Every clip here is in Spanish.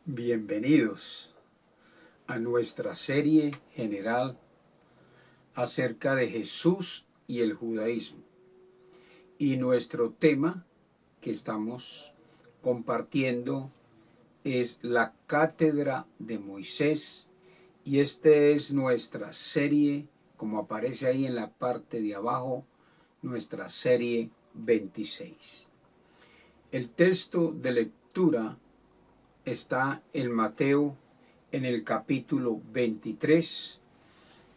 Bienvenidos a nuestra serie general acerca de Jesús y el judaísmo. Y nuestro tema que estamos compartiendo es la cátedra de Moisés. Y esta es nuestra serie, como aparece ahí en la parte de abajo, nuestra serie 26. El texto de lectura está en Mateo, en el capítulo 23,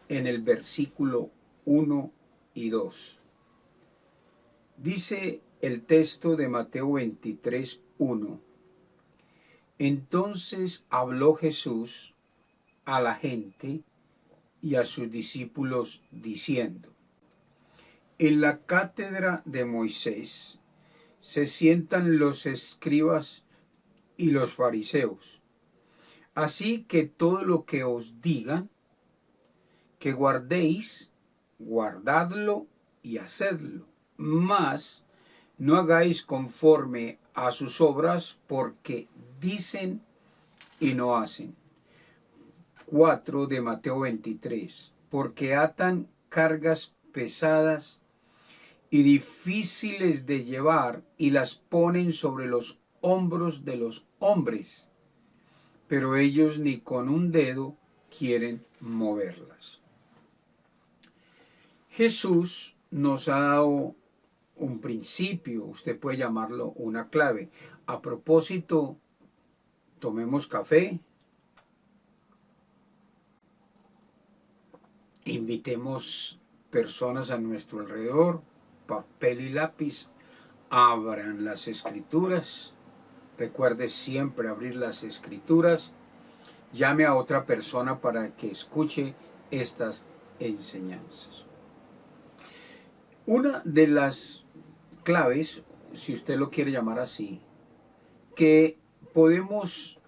en el versículo 1 y 2. Dice el texto de Mateo 23, 1. Entonces habló Jesús a la gente y a sus discípulos diciendo: en la cátedra de Moisés se sientan los escribas y los fariseos. Así que todo lo que os digan que guardéis, guardadlo y hacedlo, mas no hagáis conforme a sus obras, porque dicen y no hacen. 4 de Mateo 23. Porque atan cargas pesadas y difíciles de llevar y las ponen sobre los hombros de los hombres, pero ellos ni con un dedo quieren moverlas. Jesús nos ha dado un principio, usted puede llamarlo una clave. A propósito, tomemos café, invitemos personas a nuestro alrededor, papel y lápiz, abran las escrituras. Recuerde siempre abrir las escrituras. Llame a otra persona para que escuche estas enseñanzas. Una de las claves, si usted lo quiere llamar así, que podemos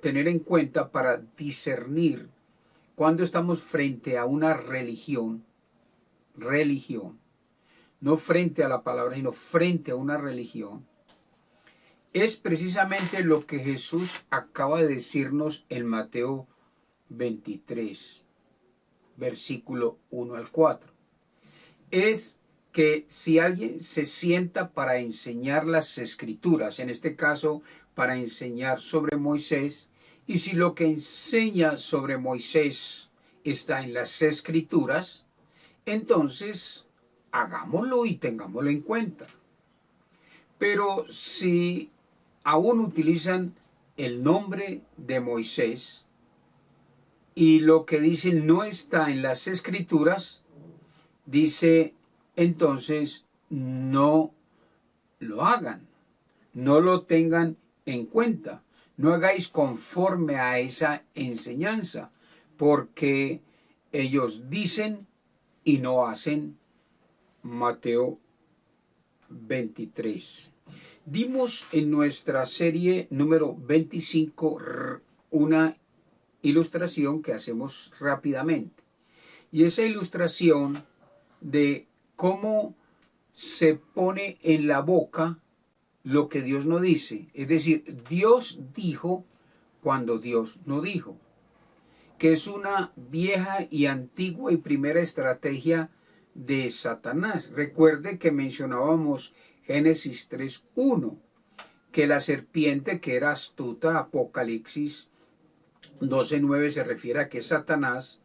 tener en cuenta para discernir cuando estamos frente a una religión, no frente a la palabra, sino frente a una religión, es precisamente lo que Jesús acaba de decirnos en Mateo 23, versículo 1 al 4. Es que si alguien se sienta para enseñar las escrituras, en este caso para enseñar sobre Moisés, y si lo que enseña sobre Moisés está en las escrituras, entonces hagámoslo y tengámoslo en cuenta. Pero si aún utilizan el nombre de Moisés y lo que dicen no está en las escrituras, dice entonces no lo hagan, no lo tengan en cuenta, no hagáis conforme a esa enseñanza, porque ellos dicen y no hacen. Mateo 23. Dimos en nuestra serie número 25 una ilustración que hacemos rápidamente. Y esa ilustración de cómo se pone en la boca lo que Dios no dice. Es decir, Dios dijo cuando Dios no dijo. Que es una vieja y antigua y primera estrategia de Satanás. Recuerde que mencionábamos Génesis 3:1, que la serpiente que era astuta, Apocalipsis 12:9 se refiere a que Satanás,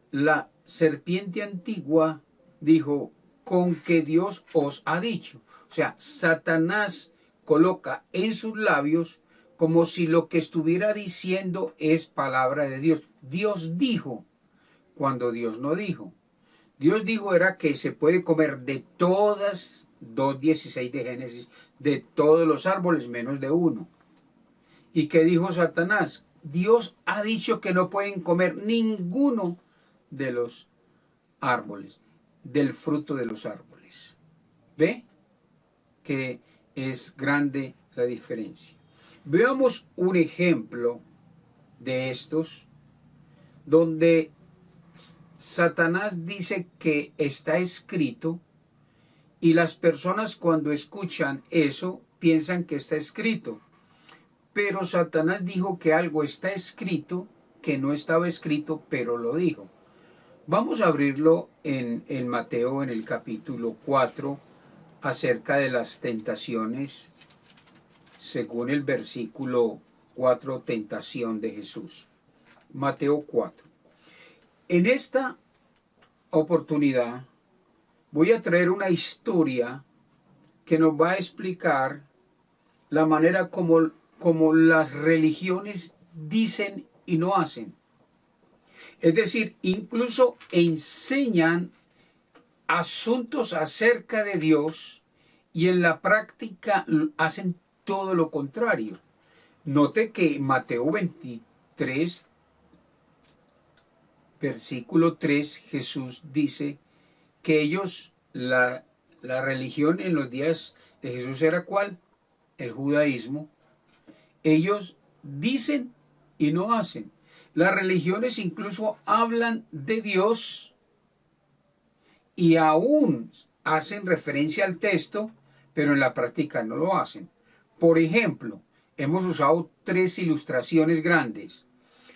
la serpiente antigua, dijo: con que Dios os ha dicho. O sea, Satanás coloca en sus labios como si lo que estuviera diciendo es palabra de Dios. Dios dijo cuando Dios no dijo. Dios dijo era que se puede comer de todas, 2:16 de Génesis, de todos los árboles menos de uno. ¿Y qué dijo Satanás? Dios ha dicho que no pueden comer ninguno de los árboles, del fruto de los árboles. ¿Ve? Que es grande la diferencia. Veamos un ejemplo de estos donde Satanás dice que está escrito y las personas cuando escuchan eso piensan que está escrito. pero Satanás dijo que algo está escrito, que no estaba escrito, pero lo dijo. Vamos a abrirlo en Mateo en el capítulo 4 acerca de las tentaciones, según el versículo 4, tentación de Jesús. Mateo 4. En esta oportunidad voy a traer una historia que nos va a explicar la manera como las religiones dicen y no hacen. Es decir, incluso enseñan asuntos acerca de Dios y en la práctica hacen todo lo contrario. Note que Mateo 23, versículo 3, Jesús dice que ellos, la religión en los días de Jesús era ¿cuál? El judaísmo. Ellos dicen y no hacen. Las religiones incluso hablan de Dios y aún hacen referencia al texto, pero en la práctica no lo hacen. Por ejemplo, hemos usado 3 ilustraciones grandes.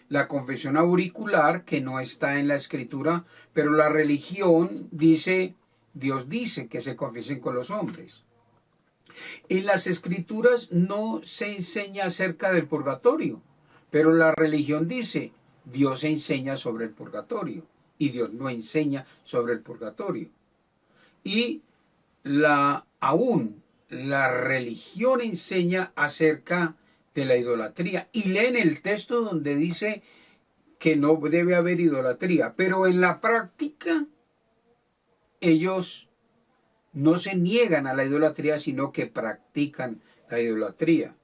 La confesión auricular, que no está en la escritura, pero la religión dice, Dios dice que se confiesen con los hombres. En las escrituras no se enseña acerca del purgatorio, pero la religión dice, Dios enseña sobre el purgatorio y Dios no enseña sobre el purgatorio. Y aún la religión enseña acerca de la idolatría y leen el texto donde dice que no debe haber idolatría, pero en la práctica ellos no se niegan a la idolatría, sino que practican la idolatría.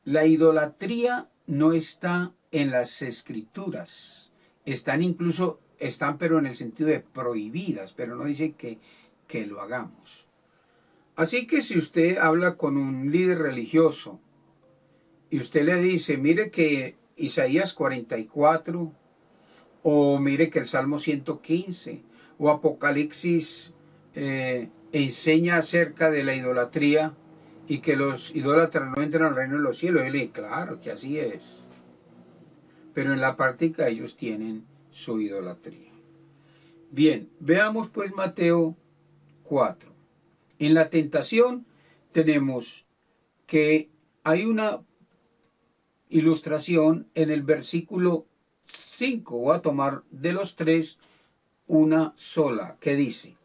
La idolatría no está en las escrituras. Están pero en el sentido de prohibidas, pero no dice que lo hagamos. Así que si usted habla con un líder religioso y usted le dice, mire que Isaías 44, o mire que el Salmo 115, o Apocalipsis enseña acerca de la idolatría y que los idólatras no entran al reino de los cielos. Y le dice, claro que así es. Pero en la práctica ellos tienen su idolatría. Bien, veamos pues Mateo 4. En la tentación tenemos que hay una ilustración en el versículo 5. Voy a tomar de los 3 una sola, que dice,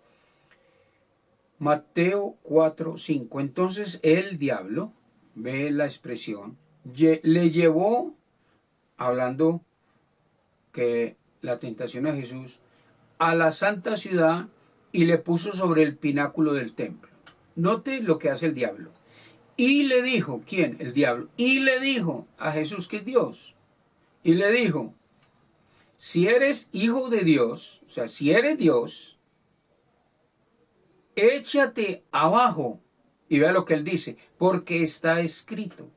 Mateo 4, 5. Entonces el diablo, ve la expresión, le llevó, hablando que la tentación a Jesús, a la santa ciudad y le puso sobre el pináculo del templo. Note lo que hace el diablo. Y le dijo, ¿quién? El diablo. Y le dijo a Jesús, que es Dios. Y le dijo, si eres hijo de Dios, o sea, si eres Dios, échate abajo. Y vea lo que él dice, porque está escrito.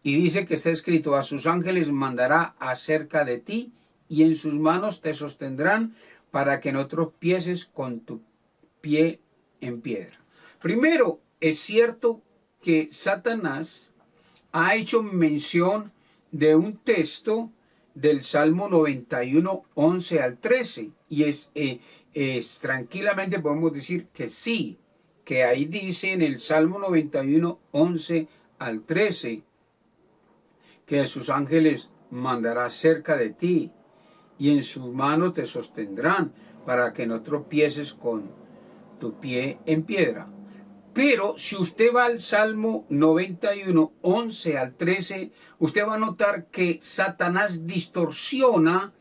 Y dice que está escrito, a sus ángeles mandará acerca de ti, y en sus manos te sostendrán para que no tropieces con tu pie en piedra. Primero, es cierto que Satanás ha hecho mención de un texto del Salmo 91, 11 al 13. Y tranquilamente podemos decir que sí, que ahí dice en el Salmo 91, 11 al 13, que sus ángeles mandará cerca de ti, y en sus manos te sostendrán para que no tropieces con tu pie en piedra. Pero si usted va al Salmo 91, 11 al 13, usted va a notar que Satanás distorsiona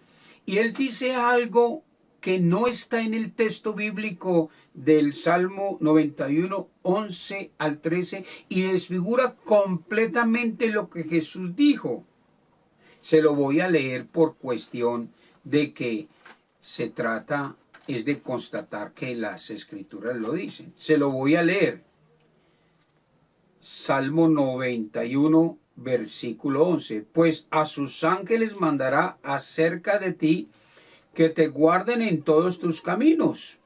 y él dice algo que no está en el texto bíblico del Salmo 91, 11 al 13 y desfigura completamente lo que Jesús dijo. Se lo voy a leer por cuestión de que se trata es de constatar que las escrituras lo dicen. Se lo voy a leer. Salmo 91, versículo 11. Pues a sus ángeles mandará acerca de ti, que te guarden en todos tus caminos.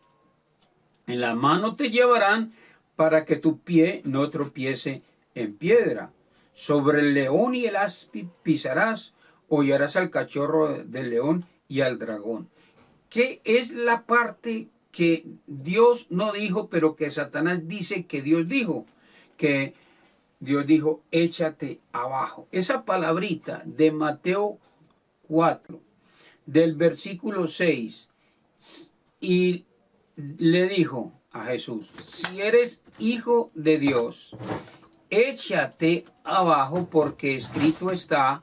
En la mano te llevarán para que tu pie no tropiece en piedra. Sobre el león y el áspid pisarás, hollarás al cachorro del león y al dragón. ¿Qué es la parte que Dios no dijo, pero que Satanás dice que Dios dijo? Que Dios dijo, échate abajo. Esa palabrita de Mateo 4, del versículo 6, y le dijo a Jesús, si eres hijo de Dios, échate abajo porque escrito está.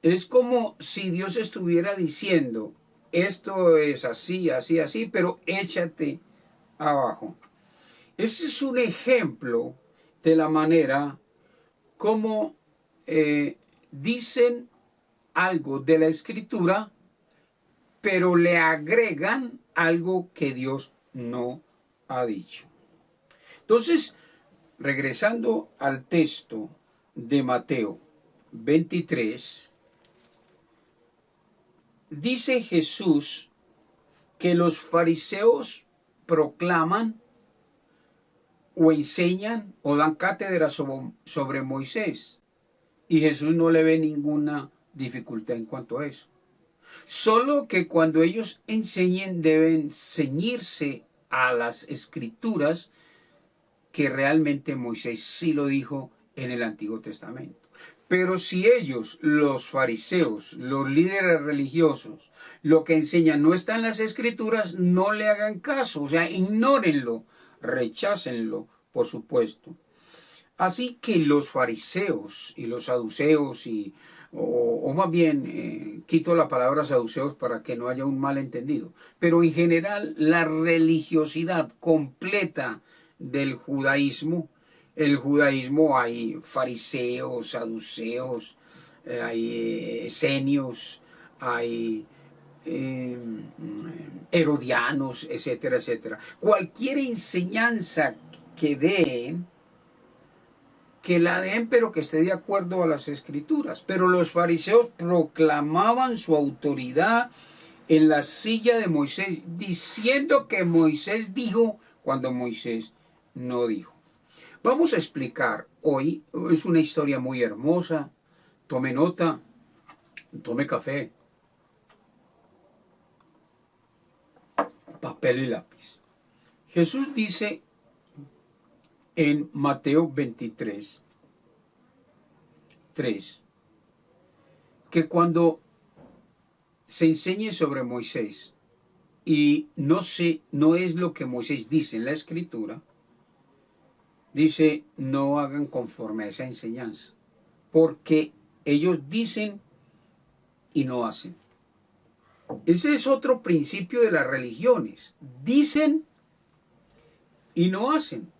Es como si Dios estuviera diciendo, esto es así, así, así, pero échate abajo. Ese es un ejemplo de la manera como dicen algo de la escritura, pero le agregan algo que Dios no ha dicho. Entonces, regresando al texto de Mateo 23, dice Jesús que los fariseos proclaman o enseñan o dan cátedra sobre Moisés. Y Jesús no le ve ninguna dificultad en cuanto a eso. Solo que cuando ellos enseñen deben ceñirse a las escrituras, que realmente Moisés sí lo dijo en el Antiguo Testamento. Pero si ellos, los fariseos, los líderes religiosos, lo que enseñan no está en las escrituras, no le hagan caso, o sea, ignórenlo, rechácenlo, por supuesto. Así que los fariseos y los saduceos, o más bien, quito la palabra saduceos para que no haya un malentendido, pero en general la religiosidad completa del judaísmo, el judaísmo hay fariseos, saduceos, hay esenios, hay herodianos, etcétera, etcétera. Cualquier enseñanza que den, que la den, pero que esté de acuerdo a las escrituras. Pero los fariseos proclamaban su autoridad en la silla de Moisés, diciendo que Moisés dijo cuando Moisés no dijo. Vamos a explicar hoy, es una historia muy hermosa. Tome nota, tome café, papel y lápiz. Jesús dice en Mateo 23, 3, que cuando se enseñe sobre Moisés y no es lo que Moisés dice en la escritura, dice, no hagan conforme a esa enseñanza, porque ellos dicen y no hacen. Ese es otro principio de las religiones. Dicen y no hacen.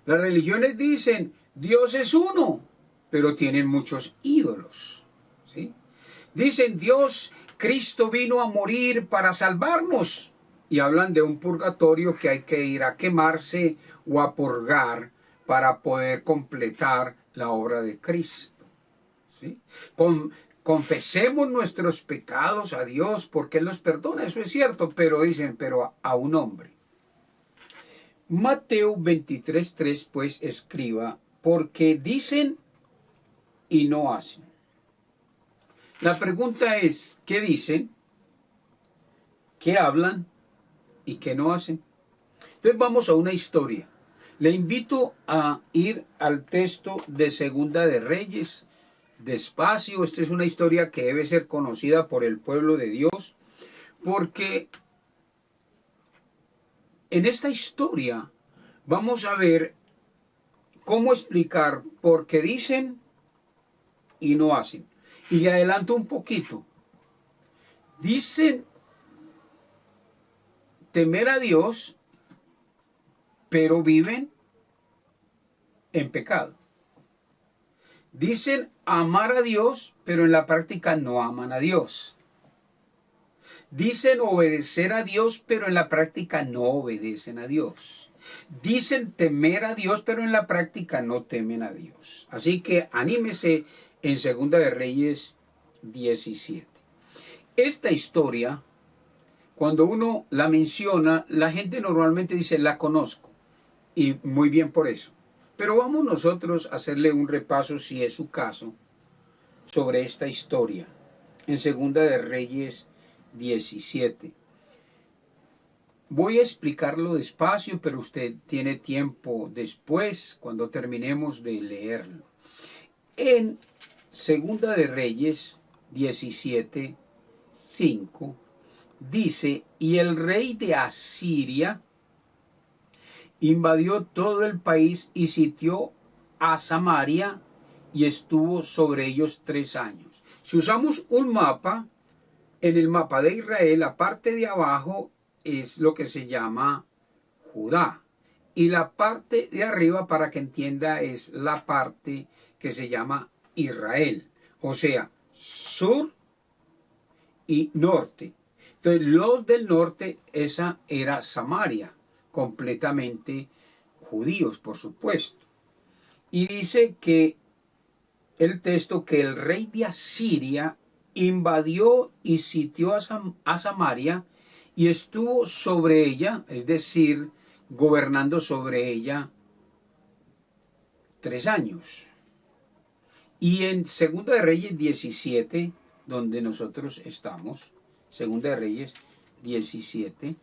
Las religiones dicen, Dios es uno, pero tienen muchos ídolos, ¿sí? Dicen, Cristo vino a morir para salvarnos. Y hablan de un purgatorio que hay que ir a quemarse o a purgar para poder completar la obra de Cristo, ¿sí? Confesemos nuestros pecados a Dios porque Él los perdona, eso es cierto, pero dicen, pero a un hombre. Mateo 23:3 pues escriba, porque dicen y no hacen. La pregunta es, ¿qué dicen? ¿Qué hablan? ¿Y qué no hacen? Entonces vamos a una historia. Le invito a ir al texto de Segunda de Reyes. Despacio, esta es una historia que debe ser conocida por el pueblo de Dios, porque en esta historia vamos a ver cómo explicar por qué dicen y no hacen. Y le adelanto un poquito. Dicen temer a Dios, pero viven en pecado. Dicen amar a Dios, pero en la práctica no aman a Dios. Dicen obedecer a Dios, pero en la práctica no obedecen a Dios. Dicen temer a Dios, pero en la práctica no temen a Dios. Así que anímese en Segunda de Reyes 17. Esta historia, cuando uno la menciona, la gente normalmente dice, la conozco. Y muy bien por eso. Pero vamos nosotros a hacerle un repaso, si es su caso, sobre esta historia. En Segunda de Reyes 17. Voy a explicarlo despacio, pero usted tiene tiempo después, cuando terminemos de leerlo. En Segunda de Reyes 17, 5, dice: y el rey de Asiria invadió todo el país y sitió a Samaria y estuvo sobre ellos 3 años. Si usamos un mapa, en el mapa de Israel, la parte de abajo es lo que se llama Judá. Y la parte de arriba, para que entienda, es la parte que se llama Israel. O sea, sur y norte. Entonces, los del norte, esa era Samaria, completamente judíos, por supuesto. Y dice que el texto que el rey de Asiria invadió y sitió a Samaria y estuvo sobre ella, es decir, gobernando sobre ella 3 años. Y en Segunda de Reyes 17, donde nosotros estamos, Segunda de Reyes 17,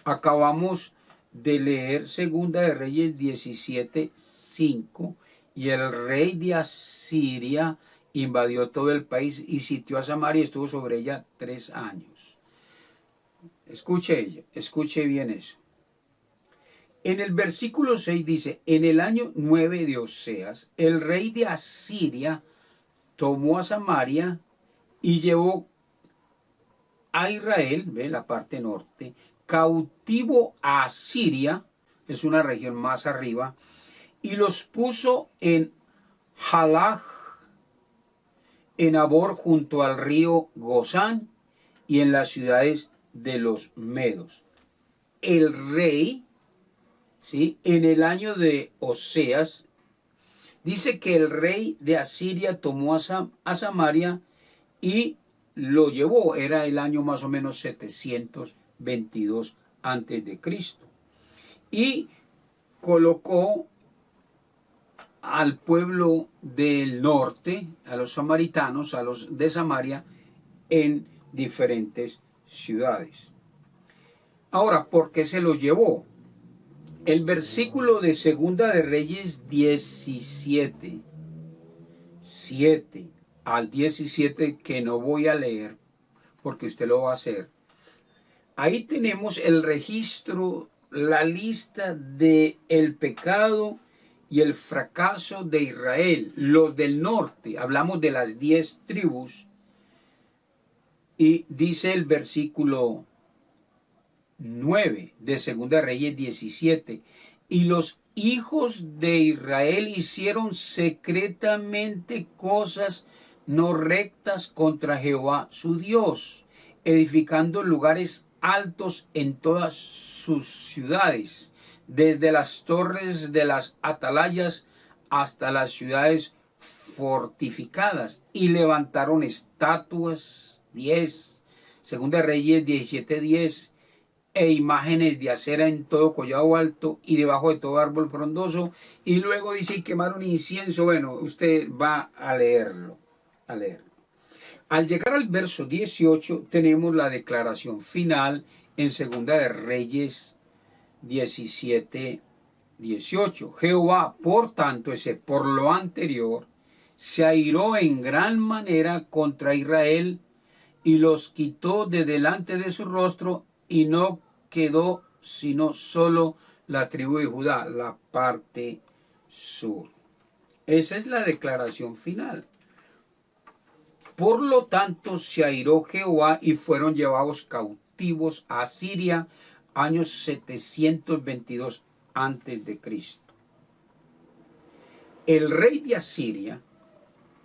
acabamos de leer Segunda de Reyes 17, 5, y el rey de Asiria invadió todo el país y sitió a Samaria y estuvo sobre ella 3 años. Escuche bien eso. En el versículo 6 dice: en el año 9 de Oseas, el rey de Asiria tomó a Samaria y llevó a Israel, ve la parte norte, cautivo a Asiria, es una región más arriba, y los puso en Halach, en Abor, junto al río Gozán, y en las ciudades de los medos. El rey, ¿sí?, en el año de Oseas, dice que el rey de Asiria tomó a Samaria y lo llevó. Era el año más o menos 722 antes de Cristo. Y colocó al pueblo del norte, a los samaritanos, a los de Samaria, en diferentes ciudades. Ahora, ¿por qué se los llevó? El versículo de Segunda de Reyes 17, 7 al 17, que no voy a leer porque usted lo va a hacer. Ahí tenemos el registro, la lista de el pecado y el fracaso de Israel, los del norte. Hablamos de las 10 tribus. Y dice el versículo 9 de Segunda Reyes 17: y los hijos de Israel hicieron secretamente cosas no rectas contra Jehová su Dios, edificando lugares altos en todas sus ciudades, desde las torres de las atalayas hasta las ciudades fortificadas, y levantaron estatuas, 10, Segunda Reyes 17:10, e imágenes de acera en todo collado alto y debajo de todo árbol frondoso. Y luego dice: y quemaron incienso. Bueno, usted va a leerlo, Al llegar al verso 18 tenemos la declaración final en Segunda de Reyes 17:18. Jehová, por tanto, por lo anterior, se airó en gran manera contra Israel y los quitó de delante de su rostro, y no quedó sino solo la tribu de Judá, la parte sur. Esa es la declaración final. Por lo tanto, se airó Jehová y fueron llevados cautivos a Siria, años 722 antes de Cristo. El rey de Asiria,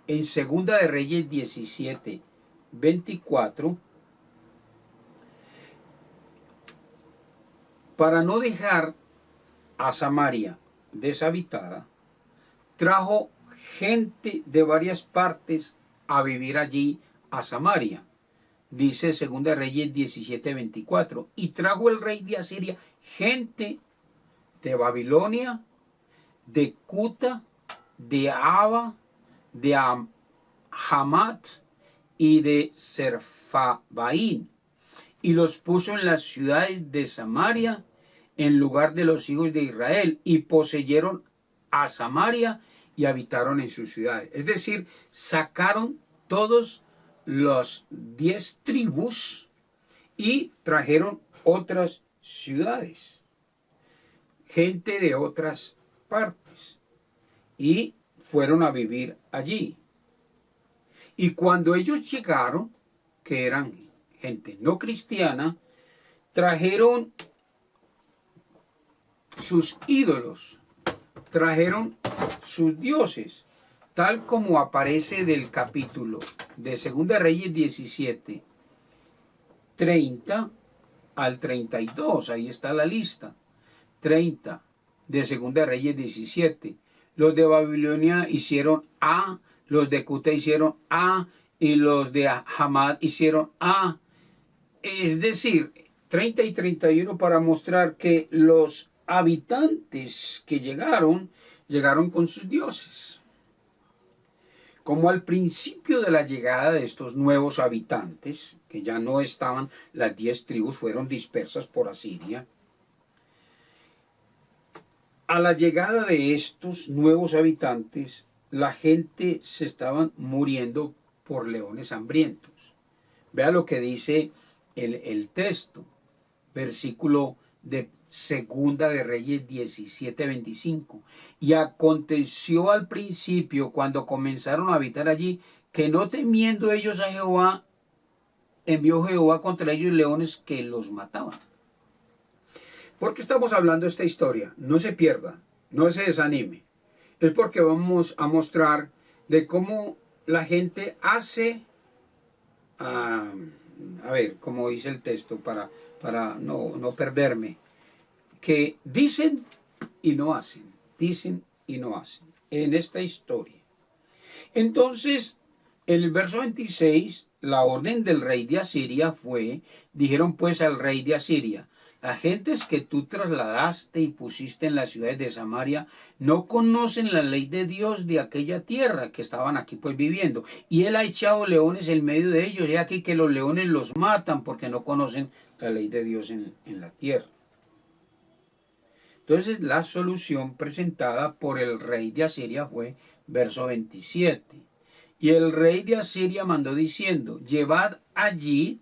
en Segunda de Reyes 17, 24, para no dejar a Samaria deshabitada, trajo gente de varias partes a vivir allí a Samaria. Dice Segunda Reyes 17:24, y trajo el rey de Asiria gente de Babilonia, de Cuta, de Aba, de Hamat y de Serfabaín, y los puso en las ciudades de Samaria en lugar de los hijos de Israel, y poseyeron a Samaria y habitaron en sus ciudades. Es decir, sacaron todos los 10 tribus y trajeron otras ciudades, gente de otras partes, y fueron a vivir allí. Y cuando ellos llegaron, que eran gente no cristiana, trajeron sus ídolos, trajeron sus dioses, tal como aparece del capítulo de 2 Reyes 17, 30 al 32, ahí está la lista. 30 de 2 Reyes 17. Los de Babilonia hicieron A, los de Cuta hicieron A, y los de Hamad hicieron A. Es decir, 30 y 31 para mostrar que los habitantes que llegaron con sus dioses. Como al principio de la llegada de estos nuevos habitantes, que ya no estaban, las 10 tribus fueron dispersas por Asiria, a la llegada de estos nuevos habitantes, la gente se estaban muriendo por leones hambrientos. Vea lo que dice el texto, versículo de 2 de Reyes 17, 25. Y aconteció al principio, cuando comenzaron a habitar allí, que no temiendo ellos a Jehová, envió Jehová contra ellos leones que los mataban. ¿Por qué estamos hablando de esta historia? No se pierda, no se desanime. Es porque vamos a mostrar de cómo la gente hace, a ver, como dice el texto, para no perderme, que dicen y no hacen, dicen y no hacen, en esta historia. Entonces, en el verso 26, la orden del rey de Asiria fue, dijeron pues al rey de Asiria, las gentes que tú trasladaste y pusiste en las ciudades de Samaria no conocen la ley de Dios de aquella tierra que estaban aquí pues viviendo. Y él ha echado leones en medio de ellos. Y aquí que los leones los matan porque no conocen la ley de Dios en la tierra. Entonces la solución presentada por el rey de Asiria fue verso 27. Y el rey de Asiria mandó diciendo, llevad allí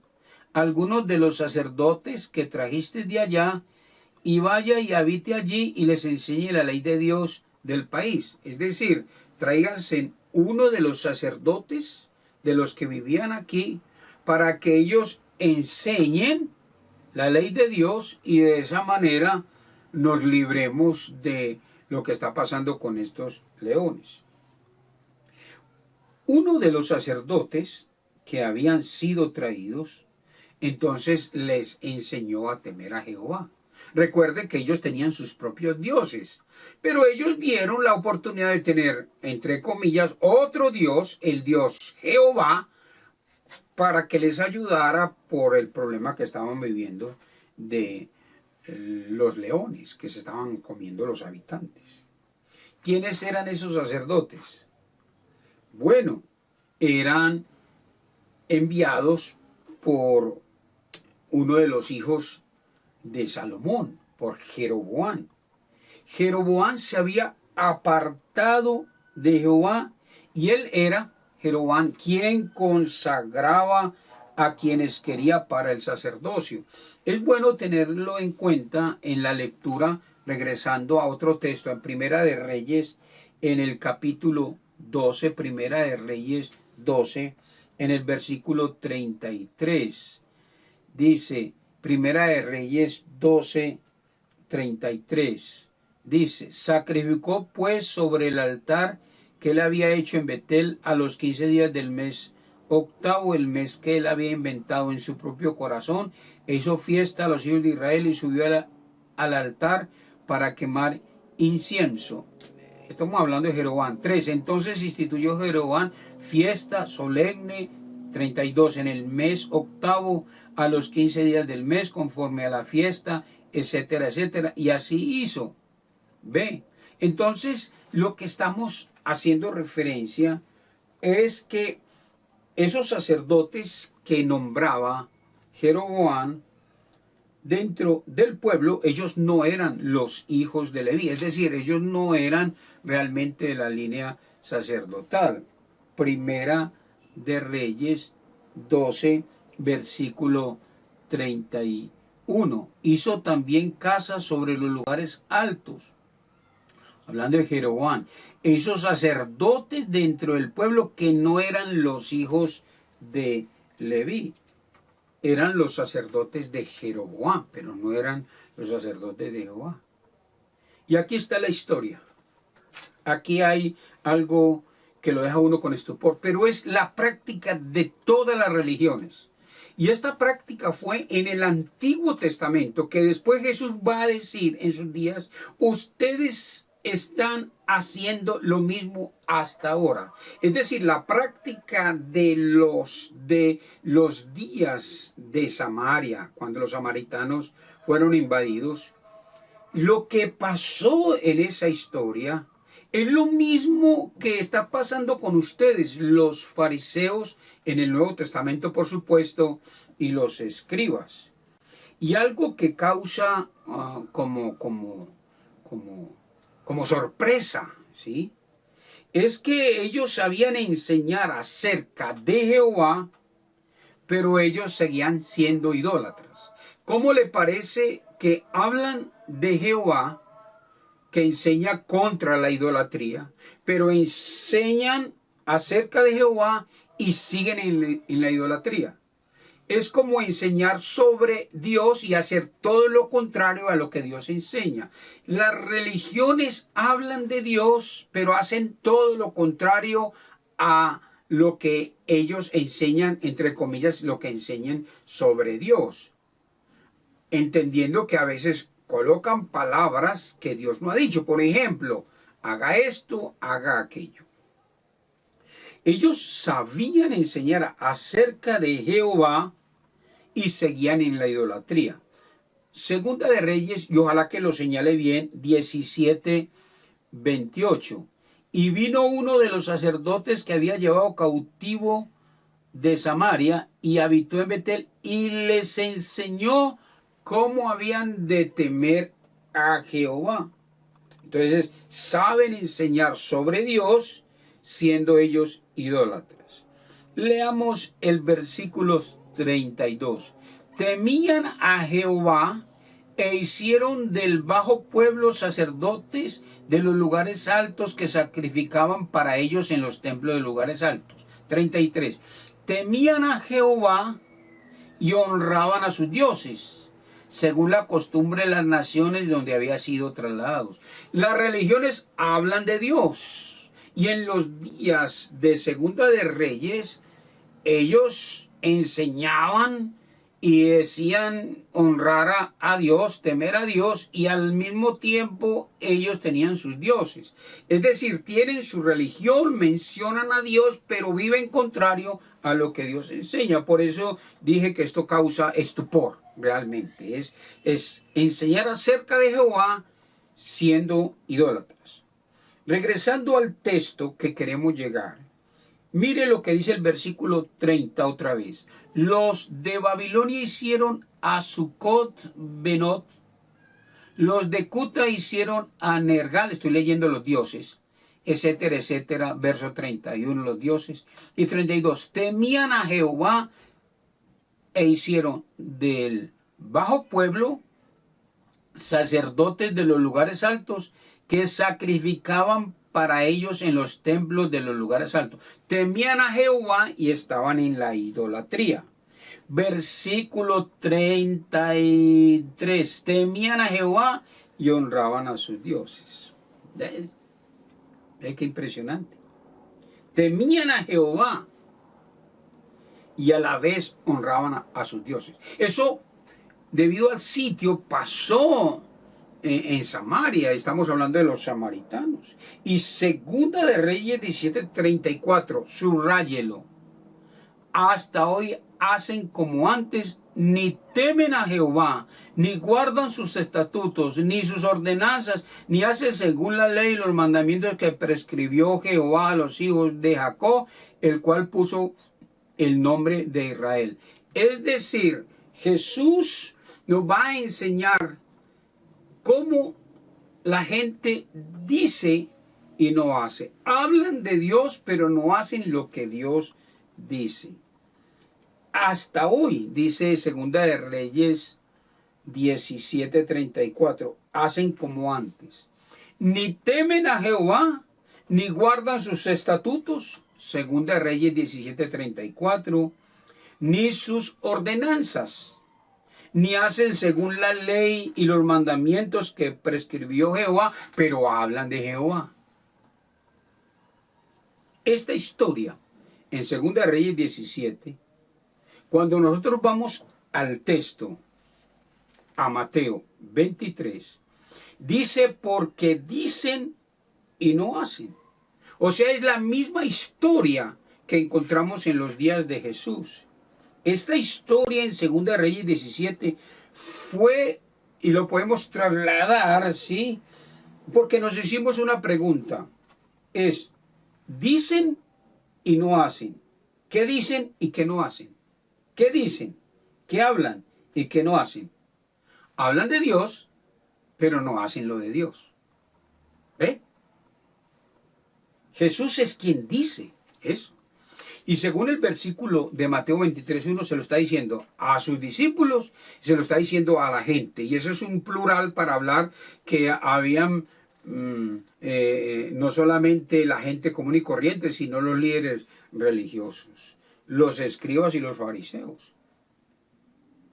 algunos de los sacerdotes que trajiste de allá, y vaya y habite allí y les enseñe la ley de Dios del país. Es decir, tráiganse uno de los sacerdotes de los que vivían aquí, para que ellos enseñen la ley de Dios, y de esa manera nos libremos de lo que está pasando con estos leones. Uno de los sacerdotes que habían sido traídos, entonces les enseñó a temer a Jehová. Recuerde que ellos tenían sus propios dioses, pero ellos vieron la oportunidad de tener, entre comillas, otro Dios, el Dios Jehová, para que les ayudara por el problema que estaban viviendo de los leones que se estaban comiendo los habitantes. ¿Quiénes eran esos sacerdotes? Bueno, eran enviados por uno de los hijos de Salomón, por Jeroboam. Jeroboam se había apartado de Jehová, y él era, Jeroboam, quien consagraba a quienes quería para el sacerdocio. Es bueno tenerlo en cuenta en la lectura, regresando a otro texto, en Primera de Reyes, en el capítulo 12, Primera de Reyes 12, en el versículo 33. Dice, Primera de Reyes 12, 33. Dice, sacrificó pues sobre el altar que él había hecho en Betel a los 15 días del mes octavo, el mes que él había inventado en su propio corazón, e hizo fiesta a los hijos de Israel y subió al altar para quemar incienso. Estamos hablando de Jeroboam. 3. Entonces instituyó Jeroboam fiesta solemne, 32, en el mes octavo, a los 15 días del mes, conforme a la fiesta, etcétera, etcétera. Y así hizo. Ve. Entonces, lo que estamos haciendo referencia es que esos sacerdotes que nombraba Jeroboam dentro del pueblo, ellos no eran los hijos de Leví, es decir, ellos no eran realmente de la línea sacerdotal. Primera de Reyes 12, versículo 31. Hizo también casas sobre los lugares altos. Hablando de Jeroboam, esos sacerdotes dentro del pueblo que no eran los hijos de Leví, eran los sacerdotes de Jeroboam, pero no eran los sacerdotes de Jehová. Y aquí está la historia. Aquí hay algo que lo deja uno con estupor, pero es la práctica de todas las religiones. Y esta práctica fue en el Antiguo Testamento, que después Jesús va a decir en sus días, ustedes están haciendo lo mismo hasta ahora. Es decir, la práctica de los días de Samaria, cuando los samaritanos fueron invadidos, lo que pasó en esa historia es lo mismo que está pasando con ustedes, los fariseos en el Nuevo Testamento, por supuesto, y los escribas. Y algo que causa como sorpresa, ¿sí? Es que ellos sabían enseñar acerca de Jehová, pero ellos seguían siendo idólatras. ¿Cómo le parece que hablan de Jehová, que enseña contra la idolatría, pero enseñan acerca de Jehová y siguen en la idolatría? Es como enseñar sobre Dios y hacer todo lo contrario a lo que Dios enseña. Las religiones hablan de Dios, pero hacen todo lo contrario a lo que ellos enseñan, entre comillas, lo que enseñan sobre Dios. Entendiendo que a veces colocan palabras que Dios no ha dicho. Por ejemplo, haga esto, haga aquello. Ellos sabían enseñar acerca de Jehová y seguían en la idolatría. Segunda de Reyes, y ojalá que lo señale bien, 17:28. Y vino uno de los sacerdotes que había llevado cautivo de Samaria y habitó en Betel y les enseñó cómo habían de temer a Jehová. Entonces, saben enseñar sobre Dios siendo ellos idólatras. Leamos el versículo 32. Temían a Jehová e hicieron del bajo pueblo sacerdotes de los lugares altos que sacrificaban para ellos en los templos de lugares altos. 33. Temían a Jehová y honraban a sus dioses, según la costumbre de las naciones donde había sido trasladados. Las religiones hablan de Dios, y en los días de Segunda de Reyes, ellos enseñaban y decían honrar a Dios, temer a Dios, y al mismo tiempo ellos tenían sus dioses. Es decir, tienen su religión, mencionan a Dios, pero viven contrario a lo que Dios enseña. Por eso dije que esto causa estupor, realmente. Es enseñar acerca de Jehová siendo idólatras. Regresando al texto que queremos llegar, mire lo que dice el versículo 30 otra vez. Los de Babilonia hicieron a Sucot Benot, los de Cuta hicieron a Nergal, estoy leyendo los dioses, etcétera, etcétera, verso 31, los dioses, y 32, temían a Jehová e hicieron del bajo pueblo sacerdotes de los lugares altos que sacrificaban para ellos en los templos de los lugares altos. Temían a Jehová y estaban en la idolatría. Versículo 33. Temían a Jehová y honraban a sus dioses. ¿Ves qué impresionante? Temían a Jehová y a la vez honraban a sus dioses. Eso, debido al sitio, pasó en Samaria. Estamos hablando de los samaritanos. Y Segunda de Reyes 17:34, subráyelo. Hasta hoy hacen como antes, ni temen a Jehová, ni guardan sus estatutos, ni sus ordenanzas, ni hacen según la ley y los mandamientos que prescribió Jehová a los hijos de Jacob, el cual puso el nombre de Israel. Es decir, Jesús nos va a enseñar cómo la gente dice y no hace. Hablan de Dios, pero no hacen lo que Dios dice. Hasta hoy, dice Segunda de Reyes 17:34, hacen como antes. Ni temen a Jehová, ni guardan sus estatutos, Segunda de Reyes 17:34, ni sus ordenanzas, ni hacen según la ley y los mandamientos que prescribió Jehová, pero hablan de Jehová. Esta historia, en Segunda de Reyes 17, cuando nosotros vamos al texto, a Mateo 23, dice porque dicen y no hacen. O sea, es la misma historia que encontramos en los días de Jesús. Esta historia en Segunda de Reyes 17 fue, y lo podemos trasladar, ¿sí? Porque nos hicimos una pregunta. Es, dicen y no hacen. ¿Qué dicen y qué no hacen? ¿Qué dicen? ¿Qué hablan y qué no hacen? Hablan de Dios, pero no hacen lo de Dios. ¿Ve? Jesús es quien dice eso. Y según el versículo de Mateo 23:1 se lo está diciendo a sus discípulos, se lo está diciendo a la gente. Y eso es un plural para hablar que habían no solamente la gente común y corriente, sino los líderes religiosos, los escribas y los fariseos.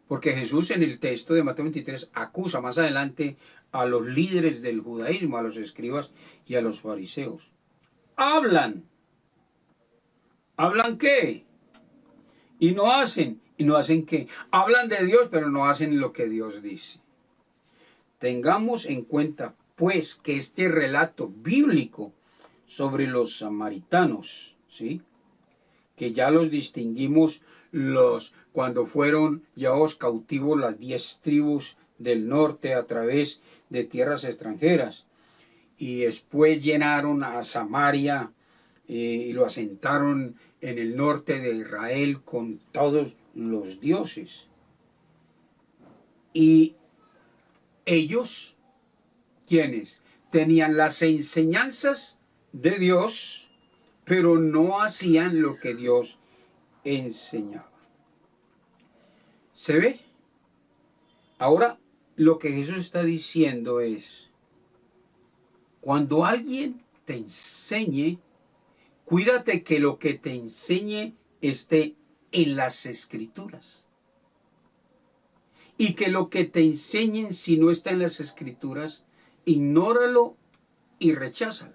Porque Jesús en el texto de Mateo 23 acusa más adelante a los líderes del judaísmo, a los escribas y a los fariseos. Hablan. ¿Hablan qué? Y no hacen. ¿Y no hacen qué? Hablan de Dios, pero no hacen lo que Dios dice. Tengamos en cuenta, pues, que este relato bíblico sobre los samaritanos, ¿sí?, que ya los distinguimos cuando fueron llevados cautivos las 10 tribus del norte a través de tierras extranjeras, y después llenaron a Samaria y lo asentaron en el norte de Israel con todos los dioses. Y ellos, ¿quiénes? Tenían las enseñanzas de Dios, pero no hacían lo que Dios enseñaba. ¿Se ve? Ahora, lo que Jesús está diciendo es, cuando alguien te enseñe, cuídate que lo que te enseñe esté en las Escrituras. Y que lo que te enseñen, si no está en las Escrituras, ignóralo y recházalo.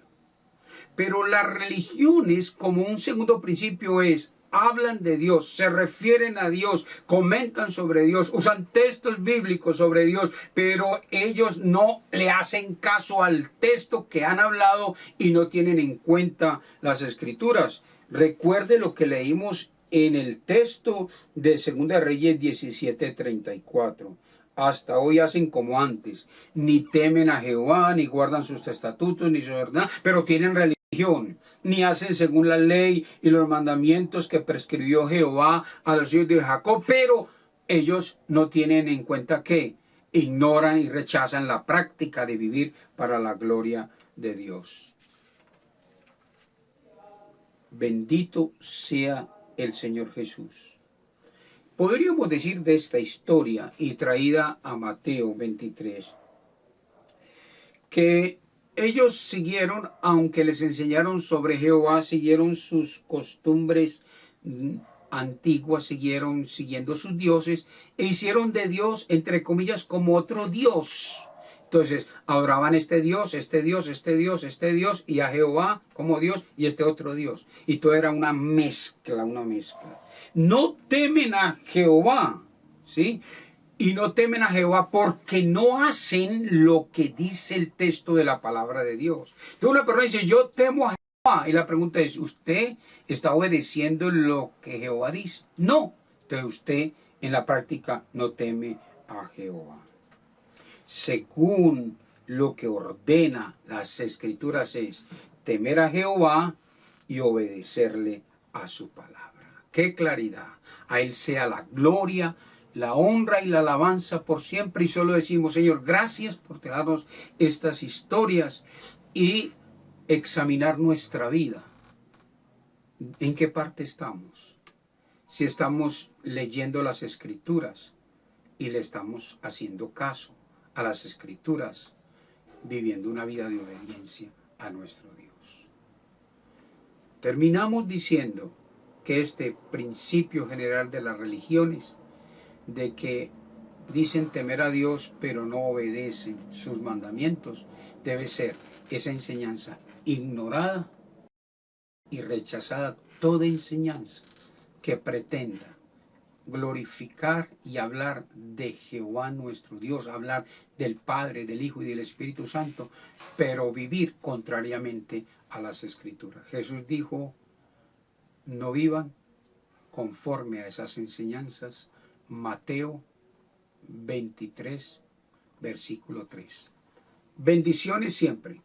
Pero las religiones, como un segundo principio, hablan de Dios, se refieren a Dios, comentan sobre Dios, usan textos bíblicos sobre Dios, pero ellos no le hacen caso al texto que han hablado y no tienen en cuenta las Escrituras. Recuerde lo que leímos en el texto de 2 Reyes 17:34. Hasta hoy hacen como antes, ni temen a Jehová, ni guardan sus estatutos, ni sus ordenanzas, pero tienen religión, ni hacen según la ley y los mandamientos que prescribió Jehová a los hijos de Jacob, pero ellos no tienen en cuenta que ignoran y rechazan la práctica de vivir para la gloria de Dios. Bendito sea el Señor Jesús. Podríamos decir de esta historia y traída a Mateo 23, que ellos siguieron, aunque les enseñaron sobre Jehová, siguieron sus costumbres antiguas, siguiendo sus dioses, e hicieron de Dios, entre comillas, como otro Dios. Entonces, adoraban este Dios, este Dios, este Dios, este Dios, y a Jehová como Dios, y este otro Dios. Y todo era una mezcla, una mezcla. No temen a Jehová, ¿sí? Y no temen a Jehová porque no hacen lo que dice el texto de la palabra de Dios. Entonces una persona dice, yo temo a Jehová. Y la pregunta es, ¿usted está obedeciendo lo que Jehová dice? No. Entonces usted en la práctica no teme a Jehová. Según lo que ordena las Escrituras es temer a Jehová y obedecerle a su palabra. ¡Qué claridad! A Él sea la gloria, la honra y la alabanza por siempre. Y solo decimos, Señor, gracias por darnos estas historias y examinar nuestra vida. ¿En qué parte estamos? Si estamos leyendo las Escrituras y le estamos haciendo caso a las Escrituras, viviendo una vida de obediencia a nuestro Dios. Terminamos diciendo que este principio general de las religiones, de que dicen temer a Dios pero no obedecen sus mandamientos, debe ser esa enseñanza ignorada y rechazada toda enseñanza que pretenda glorificar y hablar de Jehová nuestro Dios, hablar del Padre, del Hijo y del Espíritu Santo, pero vivir contrariamente a las Escrituras. Jesús dijo, no vivan conforme a esas enseñanzas. Mateo 23, versículo 3. Bendiciones siempre.